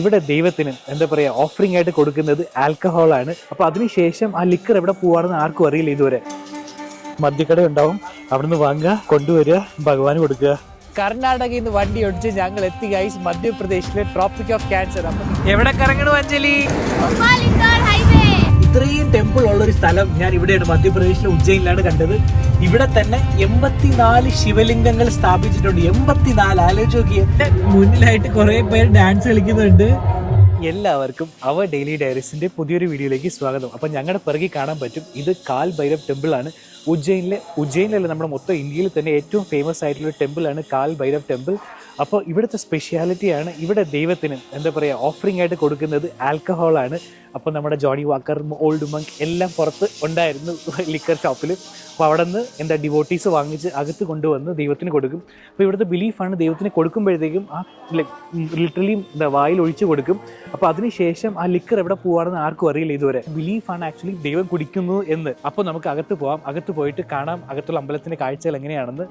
ഇവിടെ ദൈവത്തിന് എന്താ പറയുക ഓഫറിംഗ് ആയിട്ട് കൊടുക്കുന്നത് ആൽക്കഹോളാണ്. അപ്പോൾ അതിനുശേഷം ആ ലിക്കർ എവിടെ പോവാണെന്ന് ആർക്കും അറിയില്ല ഇതുവരെ. മദ്യക്കട ഉണ്ടാവും, അവിടുന്ന് വാങ്ങുക, കൊണ്ടുവരിക, ഭഗവാന് കൊടുക്കുക. കർണാടകയിൽ നിന്ന് വണ്ടി ഒടിച്ച് ഞങ്ങൾ എത്തി ഗൈസ് മധ്യപ്രദേശിലെ ട്രോപ്പിക് ഓഫ് ക്യാൻസർ. എവിടെ കറങ്ങണു അഞ്ജലി? ഇത്രയും ടെമ്പിൾ ഉള്ള ഒരു സ്ഥലം ഞാൻ ഇവിടെയാണ്, മധ്യപ്രദേശിലെ ഉജ്ജയിനിലാണ് കണ്ടത്. ഇവിടെ തന്നെ 84 ശിവലിംഗങ്ങൾ സ്ഥാപിച്ചിട്ടുണ്ട്. 84 ആലോചിച്ച് നോക്കിയേ. മുന്നിലായിട്ട് കുറെ പേര് ഡാൻസ് കളിക്കുന്നുണ്ട്. എല്ലാവർക്കും അവർ ഡെയിലി ഡയറീസിന്റെ പുതിയൊരു വീഡിയോയിലേക്ക് സ്വാഗതം. അപ്പം ഞങ്ങളുടെ പിറകെ കാണാൻ പറ്റും, ഇത് കാൽ ഭൈരവ് ടെമ്പിൾ ആണ്. ഉജ്ജയിനിലല്ല, നമ്മുടെ മൊത്തം ഇന്ത്യയിൽ തന്നെ ഏറ്റവും ഫേമസ് ആയിട്ടുള്ള ടെമ്പിളാണ് കാൽ ഭൈരവ് ടെമ്പിൾ. അപ്പോൾ ഇവിടുത്തെ സ്പെഷ്യാലിറ്റിയാണ് ഇവിടെ ദൈവത്തിന് എന്താ പറയുക ഓഫറിംഗ് ആയിട്ട് കൊടുക്കുന്നത് ആൽക്കഹോളാണ്. അപ്പോൾ നമ്മുടെ ജോണി വാക്കർ, ഓൾഡ് മങ്ക് എല്ലാം പുറത്ത് ഉണ്ടായിരുന്നു ലിക്കർ ഷോപ്പിൽ. അപ്പോൾ അവിടെ നിന്ന് എന്താ ഡിവോട്ടീസ് വാങ്ങിച്ച് അകത്ത് കൊണ്ടുവന്ന് ദൈവത്തിന് കൊടുക്കും. അപ്പോൾ ഇവിടുത്തെ ബിലീഫാണ് ദൈവത്തിന് കൊടുക്കുമ്പോഴത്തേക്കും ആ ലിറ്ററലി എന്താ വായിൽ ഒഴിച്ച് കൊടുക്കും. അപ്പോൾ അതിനുശേഷം ആ ലിക്കർ എവിടെ പോവാണെന്ന് ആർക്കും അറിയില്ല ഇതുവരെ. ബിലീഫാണ് ആക്ച്വലി ദൈവം കുടിക്കുന്നു എന്ന്. അപ്പോൾ നമുക്ക് അകത്ത് പോവാം, അകത്ത് പോയിട്ട് കാണാം അകത്തുള്ള അമ്പലത്തിൻ്റെ കാഴ്ചകൾ എങ്ങനെയാണെന്ന്.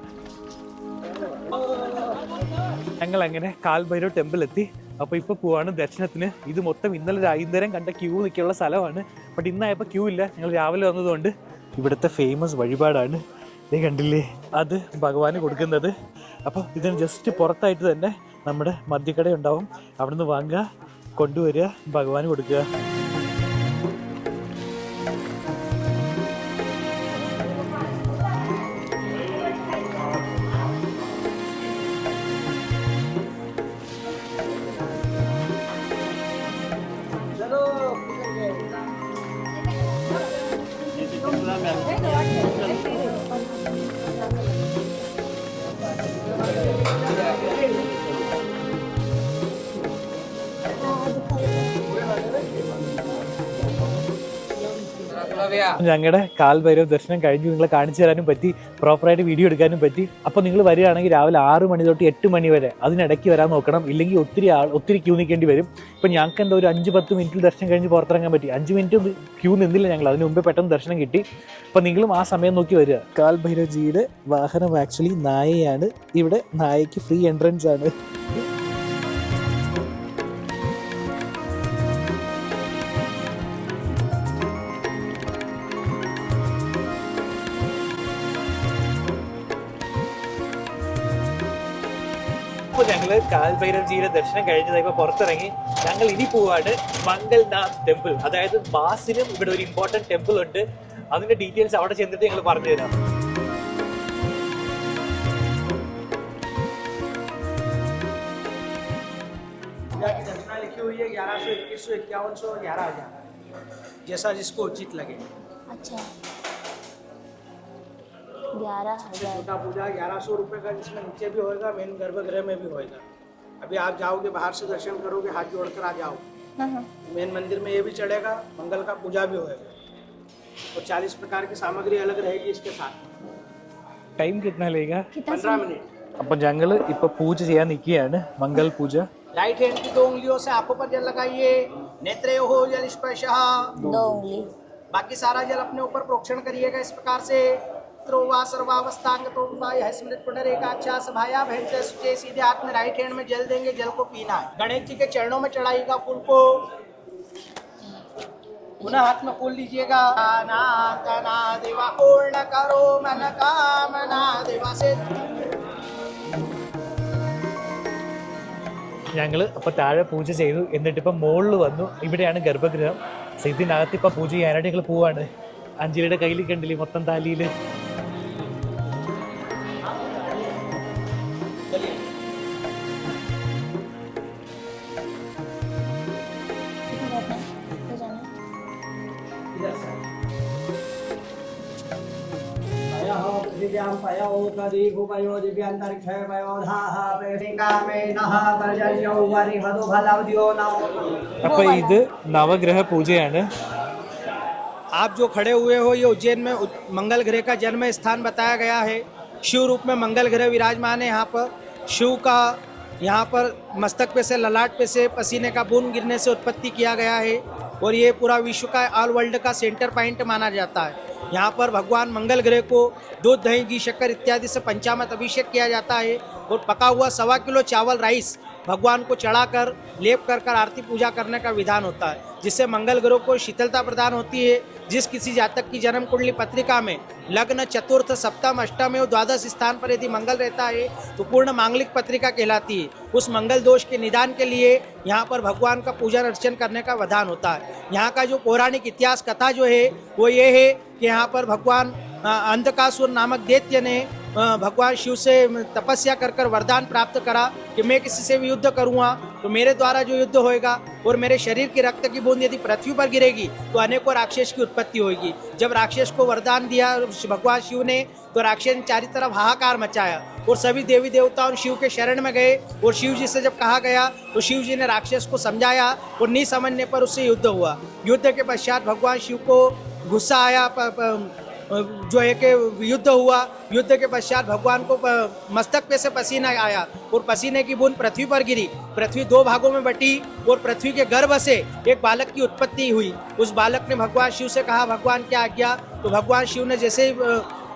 ഞങ്ങൾ അങ്ങനെ കാൽ ഭൈരവ് ടെമ്പിൾ എത്തി. അപ്പോൾ ഇപ്പോൾ പോവാണ് ദർശനത്തിന്. ഇത് മൊത്തം ഇന്നലെ വൈകുന്നേരം കണ്ട ക്യൂ നിൽക്കാനുള്ള സ്ഥലമാണ്. ബട്ട് ഇന്നായപ്പോൾ ക്യൂ ഇല്ല, ഞങ്ങൾ രാവിലെ വന്നതുകൊണ്ട്. ഇവിടുത്തെ ഫേമസ് വഴിപാടാണ്, ഇത് കണ്ടില്ലേ, അത് ഭഗവാന് കൊടുക്കുന്നത്. അപ്പോൾ ഇതിന് ജസ്റ്റ് പുറത്തായിട്ട് തന്നെ നമ്മുടെ മദ്യക്കട ഉണ്ടാവും, അവിടുന്ന് വാങ്ങുക, കൊണ്ടുവരിക, ഭഗവാന് കൊടുക്കുക. ഞങ്ങളുടെ കാൽ ഭൈരവ് ദർശനം കഴിഞ്ഞു, നിങ്ങളെ കാണിച്ചു തരാനും പറ്റി, പ്രോപ്പറായിട്ട് വീഡിയോ എടുക്കാനും പറ്റി. അപ്പോൾ നിങ്ങൾ വരികയാണെങ്കിൽ രാവിലെ 6 മണി തൊട്ട് 8 മണി വരെ അതിനിടയ്ക്ക് വരാൻ നോക്കണം, ഇല്ലെങ്കിൽ ഒത്തിരി ക്യൂ നിൽക്കേണ്ടി വരും. ഇപ്പം ഞങ്ങൾക്ക് എന്താ ഒരു 5-10 മിനിറ്റിൽ ദർശനം കഴിഞ്ഞ് പുറത്തിറങ്ങാൻ പറ്റി. 5 മിനിറ്റ് ക്യൂ നിന്നില്ല ഞങ്ങൾ, അതിന് മുമ്പേ പെട്ടെന്ന് ദർശനം കിട്ടി. അപ്പം നിങ്ങളും ആ സമയം നോക്കി വരിക. കാൽ ഭൈരവ്ജിയുടെ വാഹനം ആക്ച്വലി നായയാണ്. ഇവിടെ നായയ്ക്ക് ഫ്രീ എൻട്രൻസ് ആണ്. അപ്പോൾ ഞങ്ങൾ കാൽ ഭൈരവ്ജിയുടെ ദർശനം കഴിഞ്ഞതായി ഇപ്പോൾ പുറത്തിറങ്ങി. ഞങ്ങൾ ഇനി പോവാണ് മംഗൽനാഥ് ടെമ്പിൾ. അതായത് മാസിനും ഇവിടെ ഒരു ഇമ്പോർട്ടൻറ്റ് ടെമ്പിൾ ഉണ്ട്. അതിന്റെ ഡീറ്റെയിൽസ് അവിടെ ചെന്നിട്ട് ഞങ്ങൾ പറഞ്ഞുതരാം. जैसा जिसको उचित लगे। अच्छा 11,000 छोटा पूजा 1100 रुपये का, जिसमें नीचे भी होएगा, मेन गर्भगृह में भी होएगा। अभी आप जाओगे बाहर से दर्शन करोगे, हाथ जोड़कर आ जाओ, मेन मंदिर में ये भी चढ़ेगा, मंगल का पूजा भी होएगा और 40 प्रकार की सामग्री अलग रहेगी इसके साथ। टाइम कितना लेगा? 15 मिनट। അപ്പം ഞങ്ങൾ ഇപ്പോൾ പൂജ ചെയ്യാൻ നിൽക്കുകയാണ്, മംഗൽ പൂജ. राइट हैंड की 2 उंगलियों से आंखों पर जल लगाइए, नेत्रे हो जल स्पर्शः, 2 उंगली, बाकी सारा जल अपने ऊपर प्रोक्षण करिएगा इस प्रकार से। त्रोवा सर्वावस्थांग तो वाय स्मृत पुनरेकाक्षा सभाया भैंस सुचे, सीधे हाथ में राइट हैंड में जल देंगे, जल को पीना है। गणेश जी के चरणों में चढ़ाइएगा फूल को, पुनः हाथ में फूल लीजिएगा। ना देवा पूर्ण करो मन कामना देवा से। ഞങ്ങൾ അപ്പോൾ താഴെ പൂജ ചെയ്തു, എന്നിട്ടിപ്പോൾ മുകളിൽ വന്നു. ഇവിടെയാണ് ഗർഭഗൃഹം. സോ ഇതിനകത്ത് ഇപ്പോൾ പൂജ ചെയ്യാനായിട്ട് ഞങ്ങൾ പോവാണ്. അഞ്ജലിയുടെ കയ്യിൽ കണ്ടില്ലേ മൊത്തം താലിയിൽ. അപ്പോൾ ഇത് നവഗ്രഹ പൂജയാണ്. आप जो खड़े हुए हो, ये उज्जैन में मंगल ग्रह का जन्म स्थान बताया गया है। शिव रूप में मंगल ग्रह विराजमान है। यहाँ पर शिव का यहाँ पर मस्तक पे से, ललाट पे से पसीने का बूंद गिरने से उत्पत्ति किया गया है और ये पूरा विश्व का, ऑल वर्ल्ड का सेंटर पॉइंट माना जाता है। यहाँ पर भगवान मंगल ग्रह को दूध, दही, घी, शक्कर इत्यादि से पंचामृत अभिषेक किया जाता है और पका हुआ 1.25 किलो चावल, राइस भगवान को चढ़ाकर लेप कर आरती पूजा करने का विधान होता है, जिससे मंगल ग्रह को शीतलता प्रदान होती है। जिस किसी जातक की जन्म कुंडली पत्रिका में लग्न, चतुर्थ, सप्तम, अष्टम एवं द्वादश स्थान पर यदि मंगल रहता है तो पूर्ण मांगलिक पत्रिका कहलाती है। उस मंगल दोष के निदान के लिए यहाँ पर भगवान का पूजन अर्चन करने का विधान होता है। यहाँ का जो पौराणिक इतिहास कथा जो है वो ये है कि यहाँ पर भगवान अंधकासुर नामक दैत्य ने भगवान शिव से तपस्या कर वरदान प्राप्त करा कि मैं किसी से भी युद्ध करूँगा तो मेरे द्वारा जो युद्ध होएगा और मेरे शरीर की रक्त की बूंद यदि पृथ्वी पर गिरेगी तो अनेकों राक्षस की उत्पत्ति होगी। जब राक्षस को वरदान दिया भगवान शिव ने तो राक्षस ने चारों तरफ हाहाकार मचाया और सभी देवी देवताओं शिव के शरण में गए और शिव जी से जब कहा गया तो शिव जी ने राक्षस को समझाया और नहीं समझने पर उससे युद्ध हुआ। युद्ध के पश्चात भगवान शिव को गुस्सा आया, जो है कि युद्ध हुआ। युद्ध के पश्चात भगवान को मस्तक पे से पसीना आया और पसीने की बूंद पृथ्वी पर गिरी। पृथ्वी दो भागों में बटी और पृथ्वी के गर्भ से एक बालक की उत्पत्ति हुई। उस बालक ने भगवान शिव से कहा भगवान क्या आज्ञा, तो भगवान शिव ने जैसे ही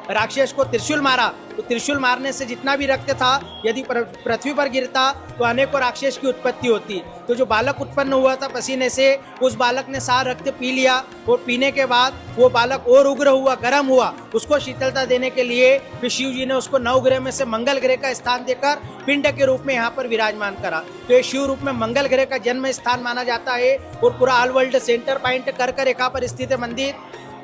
राक्षस को त्रिशूल मारा तो त्रिशूल मारने से जितना भी रक्त था यदि पृथ्वी पर गिरता तो अनेकों राक्षस की उत्पत्ति होती। तो जो बालक उत्पन्न हुआ था पसीने से, उस बालक ने सारा रक्त पी लिया और पीने के बाद वो बालक और उग्र हुआ, गर्म हुआ। उसको शीतलता देने के लिए फिर शिव जी ने उसको नवग्रह में से मंगल ग्रह का स्थान देकर पिंड के रूप में यहाँ पर विराजमान करा। तो ये शिव रूप में मंगल ग्रह का जन्म स्थान माना जाता है और पूरा ऑल वर्ल्ड सेंटर पॉइंट कर्क रेखा पर स्थित है मंदिर।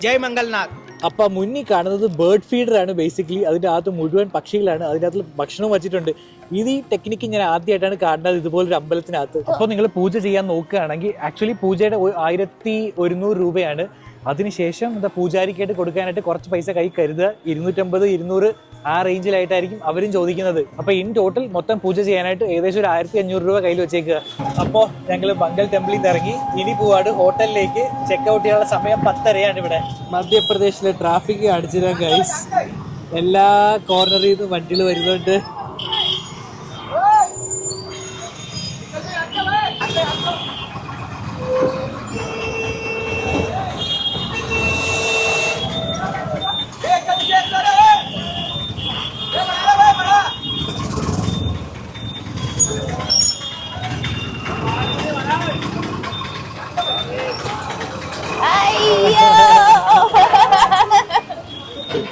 जय मंगलनाथ। അപ്പം മുന്നിൽ കാണുന്നത് ബേർഡ് ഫീഡറാണ്. ബേസിക്കലി അതിൻ്റെ അകത്ത് മുഴുവൻ പക്ഷികളാണ്, അതിനകത്ത് ഭക്ഷണവും വച്ചിട്ടുണ്ട്. ഇത് ഈ ടെക്നിക്ക് ഞാൻ ആദ്യമായിട്ടാണ് കാണുന്നത് ഇതുപോലൊരു അമ്പലത്തിനകത്ത്. അപ്പോൾ നിങ്ങൾ പൂജ ചെയ്യാൻ നോക്കുകയാണെങ്കിൽ ആക്ച്വലി പൂജയുടെ 1100 രൂപയാണ്. അതിനുശേഷം എന്താ പൂജാരിക്കായിട്ട് കൊടുക്കാനായിട്ട് കുറച്ച് പൈസ കൈ കരുതുക. 250, 200 ആ റേഞ്ചിലായിട്ടായിരിക്കും അവരും ചോദിക്കുന്നത്. അപ്പോൾ ഇൻ ടോട്ടൽ മൊത്തം പൂജ ചെയ്യാനായിട്ട് ഏകദേശം ഒരു 1500 രൂപ കയ്യിൽ വെച്ചേക്കുക. അപ്പോൾ ഞങ്ങൾ മംഗൽ ടെമ്പിളിൽ നിന്ന് ഇറങ്ങി ഇനി പോവാട് ഹോട്ടലിലേക്ക്. ചെക്കൗട്ട് ചെയ്യാനുള്ള സമയം 10:30 ഇവിടെ. മധ്യപ്രദേശിലെ ട്രാഫിക് അടിച്ചിടാൻ ഗൈസ്, എല്ലാ കോർണറിൽ നിന്നും വണ്ടികൾ വരുന്നുണ്ട്.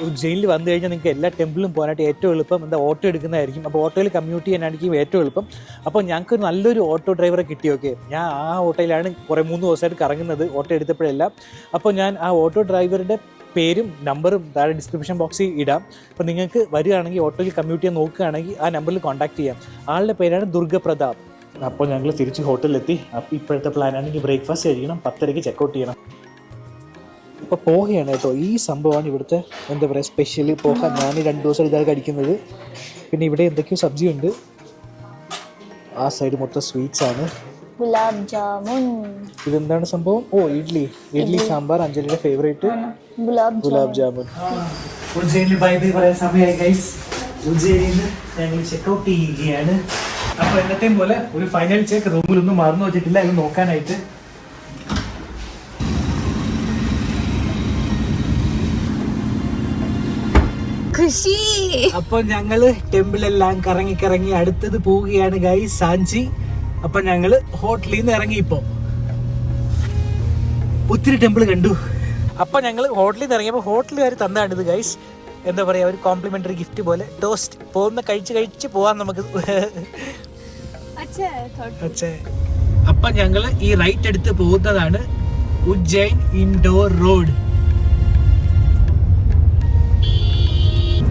ഉജ്ജയിനിൽ വന്നു കഴിഞ്ഞാൽ നിങ്ങൾക്ക് എല്ലാ ടെമ്പിളും പോകാനായിട്ട് ഏറ്റവും എളുപ്പം എന്താ ഓട്ടോ എടുക്കുന്നതായിരിക്കും. അപ്പോൾ ഓട്ടോയിൽ കമ്മ്യൂട്ട് ചെയ്യാനായിരിക്കും ഏറ്റവും എളുപ്പം. അപ്പോൾ ഞങ്ങൾക്ക് നല്ലൊരു ഓട്ടോ ഡ്രൈവറെ കിട്ടി. ഓക്കെ, ഞാൻ ആ ഓട്ടോയിലാണ് 3 ദിവസമായിട്ട് കറങ്ങുന്നത്, ഓട്ടോ എടുത്തപ്പോഴെല്ലാം. അപ്പോൾ ഞാൻ ആ ഓട്ടോ ഡ്രൈവറുടെ പേരും നമ്പറും താഴെ ഡിസ്ക്രിപ്ഷൻ ബോക്സിൽ ഇടാം. അപ്പോൾ നിങ്ങൾക്ക് വരികയാണെങ്കിൽ ഓട്ടോയിൽ കമ്മ്യൂട്ട് ചെയ്യാൻ നോക്കുകയാണെങ്കിൽ ആ നമ്പറിൽ കോൺടാക്ട് ചെയ്യാം. ആളുടെ പേരാണ് ദുർഗപ്രതാപ്. അപ്പോൾ ഞങ്ങൾ തിരിച്ച് ഹോട്ടലിലെത്തി. അപ്പോൾ ഇപ്പോഴത്തെ പ്ലാനാണെങ്കിൽ ബ്രേക്ക്ഫാസ്റ്റ് കഴിക്കണം, 10:30 ചെക്കൗട്ട് ചെയ്യണം. അപ്പോൾ പോഹയാണ് കേട്ടോ. ഈ സംഭവമാണ് ഇവിടുത്തെ എന്താ പറയുക സ്പെഷ്യൽ പോഹ. ഞാൻ 2 ദിവസം ഇതാണ് കഴിക്കുന്നത്. പിന്നെ ഇവിടെ എന്തൊക്കെയോ സബ്ജി ഉണ്ട്. ആ സൈഡ് മൊത്തം സ്വീറ്റ്സ് ആണ്. ഗുലാബ് ജാമുൻ. ഇതെന്താണ് സംഭവം? ഓ, ഇഡ്ലി സാമ്പാർ. അഞ്ജലിയുടെ ഫേവറേറ്റ് ഗുലാബ് ജാമുൻ. ഉജ്ജയിനിൽ ബൈ ബൈ പറയാൻ സമയമായി ഗൈസ്. ഉജ്ജയിനിൽ ഞങ്ങൾ ചെക്കൗട്ട് ചെയ്യുകയാണ്. അപ്പോൾ എന്നത്തെയും പോലെ ഒരു ഫൈനൽ ചെക്ക് റൂമിലൊന്നും മറന്നു വെച്ചിട്ടില്ല ഇത് നോക്കാനായിട്ട്. അപ്പൊ ഞങ്ങള് ടെമ്പിളെല്ലാം കറങ്ങി അടുത്തത് പോവുകയാണ് ഗൈസ്, സാഞ്ചി. അപ്പൊ ഞങ്ങള് ഹോട്ടലിൽ നിന്ന് ഇറങ്ങി. ഇപ്പൊ ഒത്തിരി ടെമ്പിൾ കണ്ടു. അപ്പൊ ഞങ്ങള് ഹോട്ടലിൽ നിന്ന് ഇറങ്ങിയപ്പോ ഹോട്ടലുകാർ തന്നാണിത് ഗൈസ്. എന്താ പറയാ, ഒരു കോംപ്ലിമെന്ററി ഗിഫ്റ്റ് പോലെ ടോസ്റ്റ്. പോകുന്ന കഴിച്ച് പോവാൻ നമുക്ക്. അപ്പൊ ഞങ്ങള് ഈ റൈറ്റ് എടുത്ത് പോകുന്നതാണ് ഉജ്ജയിൻ ഇൻഡോർ റോഡ്.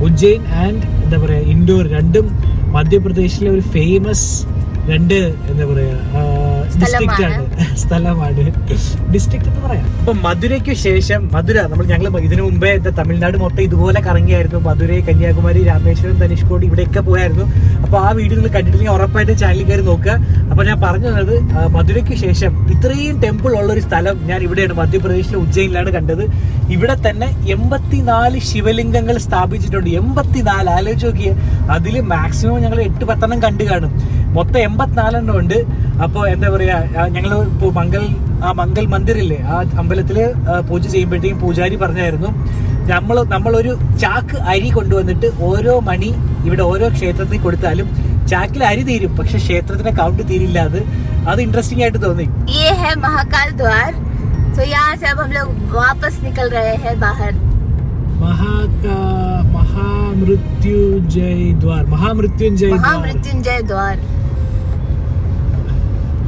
ഉജ്ജയിൻ ആൻഡ് എന്താ പറയാ ഇൻഡോർ രണ്ടും മധ്യപ്രദേശിലെ ഒരു ഫേമസ് രണ്ട് എന്താ പറയാ ഡിസ്ട്രിക്റ്റ് ആണ്, സ്ഥലമാണ്. ഡിസ്ട്രിക്ട് എന്ന് പറയാം. അപ്പൊ മധുരയ്ക്ക് ശേഷം ഞങ്ങൾ ഇതിനു മുമ്പേ തമിഴ്നാട് മൊത്തം ഇതുപോലെ കറങ്ങിയായിരുന്നു. മധുരൈ, കന്യാകുമാരി, രാമേശ്വരം, ധനുഷ്കോടി ഇവിടെയൊക്കെ പോയായിരുന്നു. അപ്പൊ ആ വീഡിയോ നിങ്ങൾ കണ്ടിട്ടില്ലെങ്കിൽ ഉറപ്പായിട്ട് ചാനലിൽ കയറി നോക്കുക. അപ്പൊ ഞാൻ പറഞ്ഞു തന്നത് മധുരയ്ക്ക് ശേഷം ഇത്രയും ടെമ്പിൾ ഉള്ള ഒരു സ്ഥലം ഞാൻ ഇവിടെയാണ് മധ്യപ്രദേശിലെ ഉജ്ജയിനിലാണ് കണ്ടത്. ഇവിടെ തന്നെ 84 ശിവലിംഗങ്ങൾ സ്ഥാപിച്ചിട്ടുണ്ട്. 84 ആലോചിച്ച് നോക്കിയേ. അതിൽ മാക്സിമം ഞങ്ങൾ 8-10 കണ്ടു കാണും. മൊത്തം 84 ഉണ്ട്. അപ്പോൾ എന്താ പറയാ, ഞങ്ങൾ മംഗൽ മന്ദിറില്ലേ, ആ അമ്പലത്തില് പൂജ ചെയ്യുമ്പോഴത്തേക്കും പൂജാരി പറഞ്ഞായിരുന്നു നമ്മളൊരു ചാക്ക് അരി കൊണ്ടുവന്നിട്ട് ഓരോ മണി ഇവിടെ ഓരോ ക്ഷേത്രത്തിൽ കൊടുത്താലും ചാക്കിൽ അരി തീരും, പക്ഷെ ക്ഷേത്രത്തിന്റെ കൗണ്ട് തീരില്ല. അത് ഇൻട്രസ്റ്റിംഗ് ആയിട്ട് തോന്നി. ये है महाकाल द्वार, तो यहाँ से अब हम लोग वापस निकल रहे हैं बाहर. महामृत्युंजय द्वार.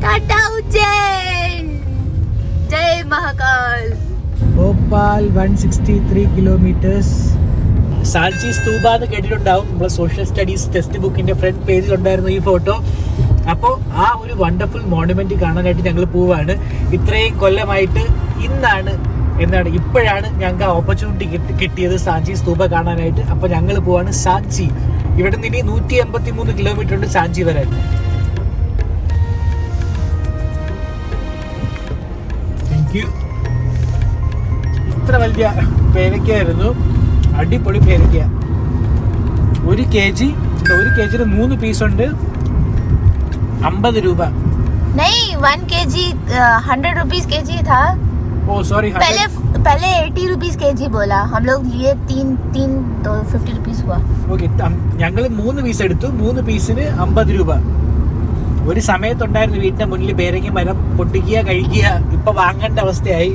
टाटा उज्जैन, जय महाकाल. ഭോപ്പാൽ 163 കിലോമീറ്റേഴ്സ്. സാഞ്ചി സ്തൂപ എന്ന് കേട്ടിട്ടുണ്ടാവും. നമ്മളെ സോഷ്യൽ സ്റ്റഡീസ് ടെക്സ്റ്റ് ബുക്കിന്റെ ഫ്രണ്ട് പേജിൽ ഉണ്ടായിരുന്നു ഈ ഫോട്ടോ. അപ്പോൾ ആ ഒരു വണ്ടർഫുൾ മോണുമെന്റ് കാണാനായിട്ട് ഞങ്ങൾ പോവാണ്. ഇത്രയും കൊല്ലമായിട്ട് ഇപ്പോഴാണ് ഞങ്ങൾക്ക് ആ ഓപ്പർച്യൂണിറ്റി കിട്ടിയത് സാഞ്ചി സ്തൂപ കാണാനായിട്ട്. അപ്പോൾ ഞങ്ങൾ പോവാണ് സാഞ്ചി. ഇവിടെ നിന്ന് ഇനി 183 കിലോമീറ്റർ ഉണ്ട് സാഞ്ചി വരാൻ. Thank you. ഇത്ര വലിയ പേരയ്ക്കായിരുന്നു, അടിപൊളി പേരയ്ക്ക. 1 kg 3 പീസ് ഉണ്ട്, 50 രൂപ. नहीं 1 kg 100 रुपीस kg था. ओ सॉरी, पहले 80 रुपीस kg बोला. हम लोग लिए 3 तो 50 रुपीस हुआ. ഓക്കെ, ഞങ്ങൾ 3 പീസ് എടുത്തു. 3 പീസിന് 50 രൂപ. ഒരു സമയത്തുണ്ടായിരുന്നു വീട്ടിന്റെ മുന്നിൽ പേരയ്ക്ക മരം പൊട്ടിക്കുക കഴിക്കുക. ഇപ്പൊ വാങ്ങേണ്ട അവസ്ഥയായി.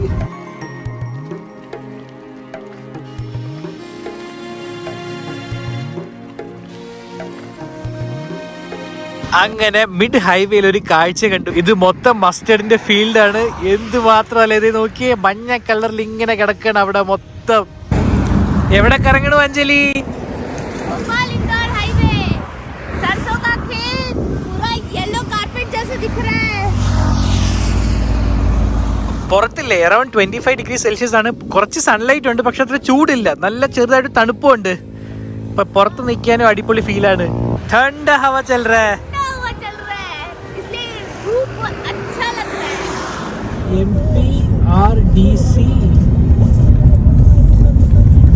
അങ്ങനെ മിഡ് ഹൈവേയിൽ ഒരു കാഴ്ച കണ്ടു. ഇത് മൊത്തം മസ്റ്റർഡിന്റെ ഫീൽഡാണ്. എന്ത് മാത്രമല്ല, ഇത് നോക്കിയേ, മഞ്ഞ കളറിൽ ഇങ്ങനെ കിടക്കണം അവിടെ മൊത്തം. എവിടെ കറങ്ങണു അഞ്ജലി? പുറത്തില്ലേ അറൌണ്ട് 25 ഡിഗ്രി സെൽഷ്യസ് ആണ്. കുറച്ച് സൺലൈറ്റ് ഉണ്ട്, പക്ഷെ അത്ര ചൂടില്ല. നല്ല ചെറുതായിട്ട് തണുപ്പുണ്ട്. ഇപ്പൊ പുറത്ത് നിൽക്കാനും അടിപൊളി ഫീലാണ്. ठंडा हवा चल रहा है, इसलिए धूप अच्छा लग रहा है. MPRDC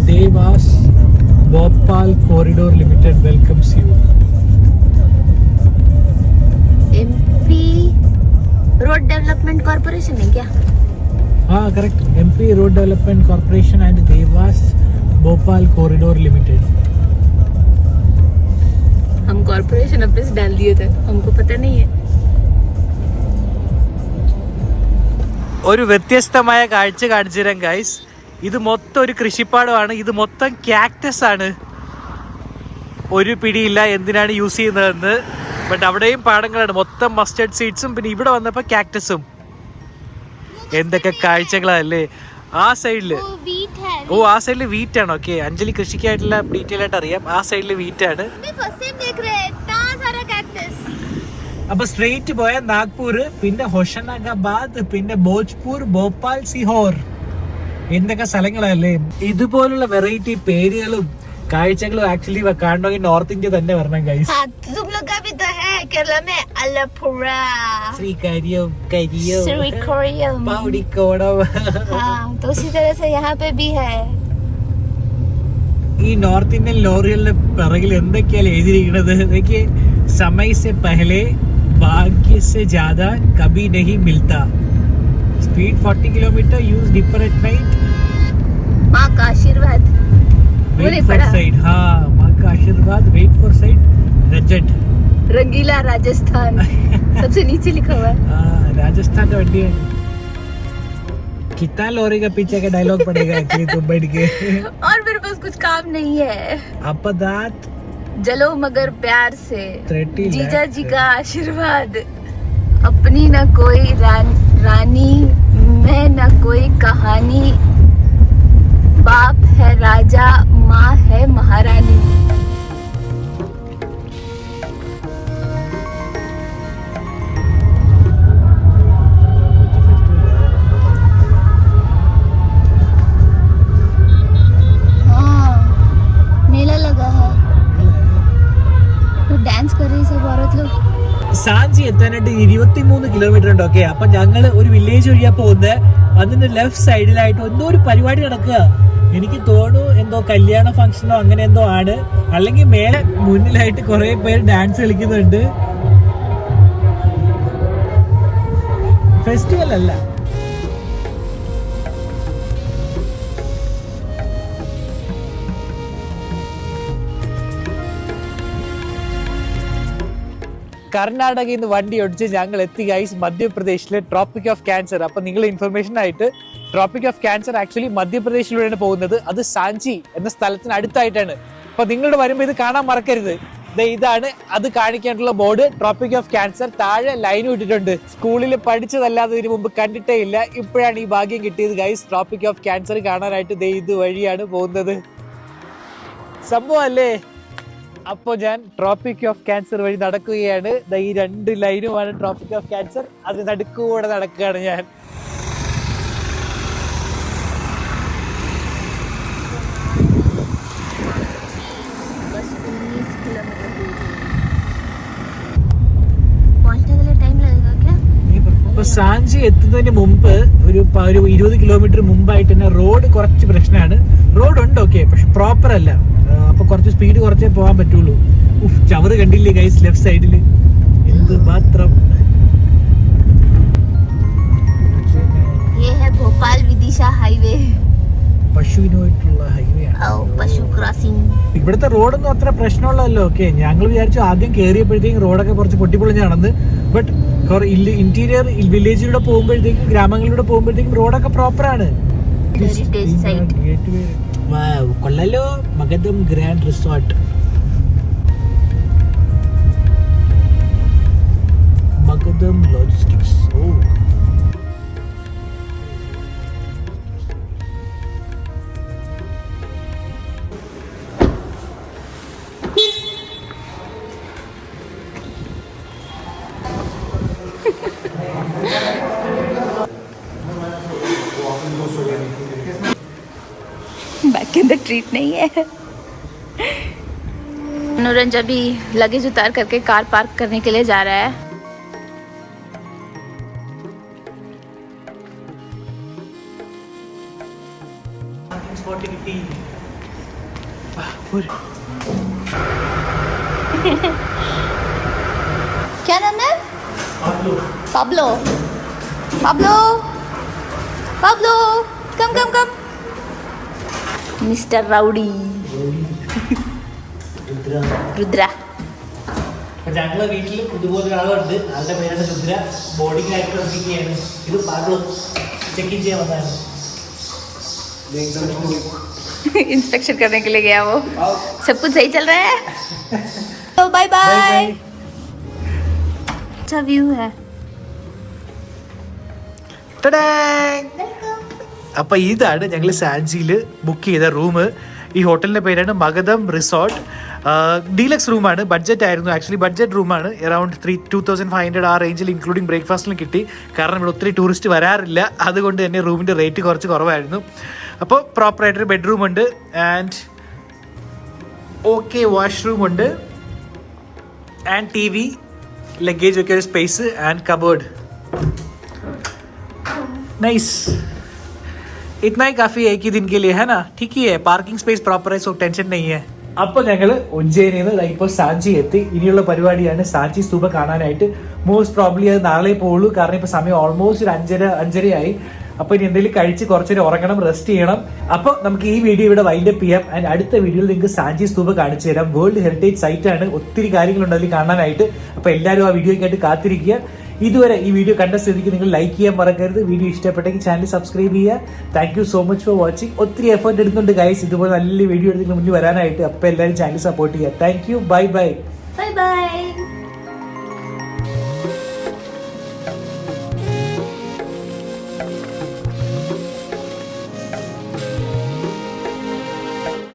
Dewas Bhopal corridor limited welcomes you. MP road development corporation है क्या? हाँ correct, MP road development corporation and Dewas Bhopal corridor limited. हम कॉर्पोरेशन अपने से डाल दिए थे, हमको पता नहीं है. ഒരു വ്യത്യസ്തമായ കാഴ്ച കാണിച്ചു തരാം ഗൈസ്. ഇത് മൊത്തം ഒരു കൃഷിപ്പാടമാണ്. ഇത് മൊത്തം ക്യാക്ടസ് ആണ്. ഒരു പിടിയില്ല എന്തിനാണ് യൂസ് ചെയ്യുന്നതെന്ന്. ബട്ട് അവിടെയും പാടങ്ങളാണ്, മൊത്തം മസ്റ്റർഡ് സീഡ്സും. പിന്നെ ഇവിടെ വന്നപ്പോൾ ക്യാക്ടസും. എന്തൊക്കെ കാഴ്ചകളല്ലേ ആ സൈഡില്. ഓ ആ സൈഡില് വീറ്റ് ആണ്. ഓക്കെ, അഞ്ജലി കൃഷിക്കായിട്ടുള്ള ഡീറ്റെയിൽ ആയിട്ട് അറിയാം. ആ സൈഡില് വീറ്റ് ആണ്. അപ്പൊ സ്ട്രെയിറ്റ് പോയ നാഗ്പൂർ, പിന്നെ ഹോഷനാഗാബാദ്, പിന്നെ ഭോജ്പൂർ, ഭോപ്പാൽ, സിഹോർ, എന്തൊക്കെ സ്ഥലങ്ങളല്ലേ. ഇതുപോലുള്ള വെറൈറ്റി പേരുകളും കാഴ്ചകളും ആക്ച്വലി കാണണമെങ്കിൽ നോർത്ത് ഇന്ത്യ തന്നെ വരണം ഗൈസ്. ശ്രീകാര്യം, കരിയം, പൗടിക്കോണം. ഈ നോർത്ത് ഇന്ത്യൻ ലോറികളുടെ പിറകിൽ എന്തൊക്കെയാണ് എഴുതിയിരിക്കുന്നത് देखिए, समय से पहले भाग्य से ज्यादा कभी नहीं मिलता. Speed 40 kilometre, use dipper at night. माँ का आशीर्वाद. Wait for side. हाँ, माँ का आशीर्वाद. Wait for side. Rajat Rangila Rajasthan सबसे नीचे लिखा हुआ है. राजस्थान का वंडी है. कितना लोरी का पीछे का डायलॉग पड़ेगा कि तुम बैठ के. और मेरे पास कुछ काम नहीं है. अपदात जलो मगर प्यार से. 30 जीजा जी का आशीर्वाद. अपनी न कोई रानी, मैं न कोई कहानी. बाप है राजा, माँ है महारानी. സാഞ്ചി എത്താനായിട്ട് 23 കിലോമീറ്റർ ഉണ്ട്. ഓക്കെ, അപ്പൊ ഞങ്ങള് ഒരു വില്ലേജ് വഴിയാ പോകുന്നത്. അതിന്റെ ലെഫ്റ്റ് സൈഡിലായിട്ട് എന്തോ ഒരു പരിപാടി നടക്കുക. എനിക്ക് തോന്നുന്നു എന്തോ കല്യാണ ഫംഗ്ഷനോ അങ്ങനെ എന്തോ ആണ്. അല്ലെങ്കിൽ മേലെ മുന്നിലായിട്ട് കുറെ പേര് ഡാൻസ് കളിക്കുന്നുണ്ട്. ഫെസ്റ്റിവൽ അല്ല. കർണാടകയിൽ നിന്ന് വണ്ടി ഓടിച്ച് ഞങ്ങൾ എത്തി ഗൈസ് മധ്യപ്രദേശിലെ ട്രോപ്പിക് ഓഫ് ക്യാൻസർ. അപ്പൊ നിങ്ങൾ ഇൻഫർമേഷൻ ആയിട്ട് ട്രോപ്പിക് ഓഫ് ക്യാൻസർ ആക്ച്വലി മധ്യപ്രദേശിലൂടെയാണ് പോകുന്നത്. അത് സാഞ്ചി എന്ന സ്ഥലത്തിന് അടുത്തായിട്ടാണ്. അപ്പൊ നിങ്ങളുടെ വരുമ്പോൾ ഇത് കാണാൻ മറക്കരുത്. ഇതാണ് അത് കാണിക്കാനുള്ള ബോർഡ്, ട്രോപ്പിക് ഓഫ് ക്യാൻസർ. താഴെ ലൈൻ ഇട്ടിട്ടുണ്ട്. സ്കൂളിൽ പഠിച്ചതല്ലാതെ ഇതിനു മുമ്പ് കണ്ടിട്ടേ ഇല്ല. ഇപ്പോഴാണ് ഈ ഭാഗ്യം കിട്ടിയത് ഗൈസ് ട്രോപ്പിക് ഓഫ് ക്യാൻസർ കാണാനായിട്ട്. ഇത് വഴിയാണ് പോകുന്നത്. സംഭവം അല്ലേ? അപ്പോൾ ഞാൻ ട്രോപ്പിക് ഓഫ് ക്യാൻസർ വഴി നടക്കുകയാണ്. ഈ 2 ലൈനുമാണ് ട്രോപ്പിക് ഓഫ് ക്യാൻസർ. അതിന് നടുക്കൂടെ നടക്കുകയാണ് ഞാൻ. സാഞ്ചി എത്തുന്നതിന് മുമ്പ് ഒരു 20 കിലോമീറ്റർ മുമ്പായിട്ട് തന്നെ റോഡ് കുറച്ച് പ്രശ്നമാണ്. റോഡ് ഉണ്ട് ഓക്കെ, പക്ഷെ പ്രോപ്പർ അല്ല. അപ്പൊ കുറച്ച് സ്പീഡ് കുറച്ചേ പോകാൻ പറ്റുള്ളൂ. ചവറ് കണ്ടില്ലേ ഗൈസ് ലെഫ്റ്റ് സൈഡിൽ? എന്ത് മാത്രം. ഭോപ്പാൽ വിദിഷ ഹൈവേ, പശുവിനായിട്ടുള്ള ഹൈവേ ആണ്. പശു ക്രോസിംഗ്. ഇവിടുത്തെ റോഡൊന്നും അത്ര പ്രശ്നമുള്ളതല്ലോ. ഓക്കെ, ഞങ്ങൾ വിചാരിച്ചു ആദ്യം കയറിയപ്പോഴത്തേക്കും റോഡൊക്കെ കുറച്ച് പൊട്ടിപ്പൊളിഞ്ഞ് നടന്ന്. ബട്ട് ഇന്റീരിയർ വില്ലേജിലൂടെ പോകുമ്പോഴത്തേക്കും, ഗ്രാമങ്ങളിലൂടെ പോകുമ്പോഴത്തേക്കും റോഡൊക്കെ പ്രോപ്പറാണ്. കൊള്ളല്ലോ. മഗധം ഗ്രാൻഡ് റിസോർട്ട്. മഗധം ലോജിസ്റ്റിക്സ്. ഓ, बैक के अंदर ट्रीट नहीं है. मनोरंजन अभी लगेज उतार करके कार पार्क करने के लिए जा रहा है. क्या नाम है? Pablo. Pablo. Pablo. Come come come. Mister rowdy. Rudra. ഞങ്ങളെ വീട്ടിൽ ഇതുപോലെ ഒരാളുണ്ട്. ആളുടെ പേരാണ് രുദ്ര. ബോർഡിംഗ് ആയിട്ട് വന്നിരിക്കുകയാണ്. ഇത് പാബ്ലോ ചെക്ക് ഇൻ ചെയ്യാൻ വന്നതാണ്. इंस्पेक्शन करने के लिए गया वो. सब कुछ सही चल रहा है. तो बाय बाय. अच्छा व्यू है. അപ്പൊ ഇതാണ് ഞങ്ങൾ സാഞ്ചിയിൽ ബുക്ക് ചെയ്ത റൂം. ഈ ഹോട്ടലിന്റെ പേരാണ് മഗധം റിസോർട്ട്. ഡീലക്സ് റൂമാണ്. ബഡ്ജറ്റ് ആയിരുന്നു. ആക്ച്വലി ബഡ്ജറ്റ് റൂമാണ്. അറൌണ്ട് 2500 ആ റേഞ്ചിൽ ഇൻക്ലൂഡിങ് ബ്രേക്ക്ഫാസ്റ്റിലും കിട്ടി. കാരണം ഇവിടെ ഒത്തിരി ടൂറിസ്റ്റ് വരാറില്ല. അതുകൊണ്ട് തന്നെ റൂമിൻ്റെ റേറ്റ് കുറച്ച് കുറവായിരുന്നു. അപ്പോൾ പ്രോപ്പറായിട്ടൊരു ബെഡ്റൂം ഉണ്ട്. ആൻഡ് ഓക്കെ വാഷ്റൂം ഉണ്ട്. ആൻഡ് TV, ലഗേജ് ഒക്കെ ഒരു സ്പേസ് ആൻഡ് കബേർഡ്. നൈസ്. इतना ही काफी है एक ही दिन के लिए, है ना? ठीक ही है. पार्किंग स्पेस प्रॉपर है, सो टेंशन नहीं है. അപ്പോൾ ഞങ്ങൾ ഉജ്ജയിനിൽ നിന്ന് ഇപ്പോൾ സാഞ്ചി എത്തി. ഇനിയുള്ള പരിപാടിയാണ് സാഞ്ചി സ്തൂപ കാണാനായിട്ട്. മോസ്റ്റ് പ്രോബ്ലി അത് നാളെ പോകുള്ളൂ. കാരണം ഇപ്പോൾ സമയം ഓൾമോസ്റ്റ് ഒരു 5:30 അപ്പോൾ ഇനി എന്തെങ്കിലും കഴിച്ച് കുറച്ചേരം ഉറങ്ങണം, റെസ്റ്റ് ചെയ്യണം. അപ്പോൾ നമുക്ക് ഈ വീഡിയോ ഇവിടെ വൈൻഡപ്പ് ചെയ്യാം. ആൻഡ് അടുത്ത വീഡിയോയിൽ നിങ്ങൾക്ക് സാഞ്ചി സ്തൂപ കാണിച്ചു തരാം. വേൾഡ് ഹെറിറ്റേജ് സൈറ്റ് ആണ്. ഒത്തിരി കാര്യങ്ങളുണ്ട് അതിൽ കാണാനായിട്ട്. അപ്പോൾ എല്ലാവരും ആ വീഡിയോയ്ക്കായിട്ട് കാത്തിരിക്കുക. ഇതുവരെ ഈ വീഡിയോ കണ്ട സ്ഥിതിക്ക് നിങ്ങൾ ലൈക്ക് ചെയ്യാൻ മറക്കരുത്. വീഡിയോ ഇഷ്ടപ്പെട്ടെങ്കിൽ ചാനൽ സബ്സ്ക്രൈബ് ചെയ്യുക. Thank you so much for watching. ഒത്തിരി എഫേർട്ട് എടുക്കുന്നുണ്ട് ഗൈസ് ഇതുപോലെ നല്ല വീഡിയോ എടുത്ത് മുന്നിൽ വരാനായിട്ട്. അപ്പോൾ എല്ലാവരും ചാനൽ സപ്പോർട്ട് ചെയ്യുക. Thank you. Bye bye. Bye bye.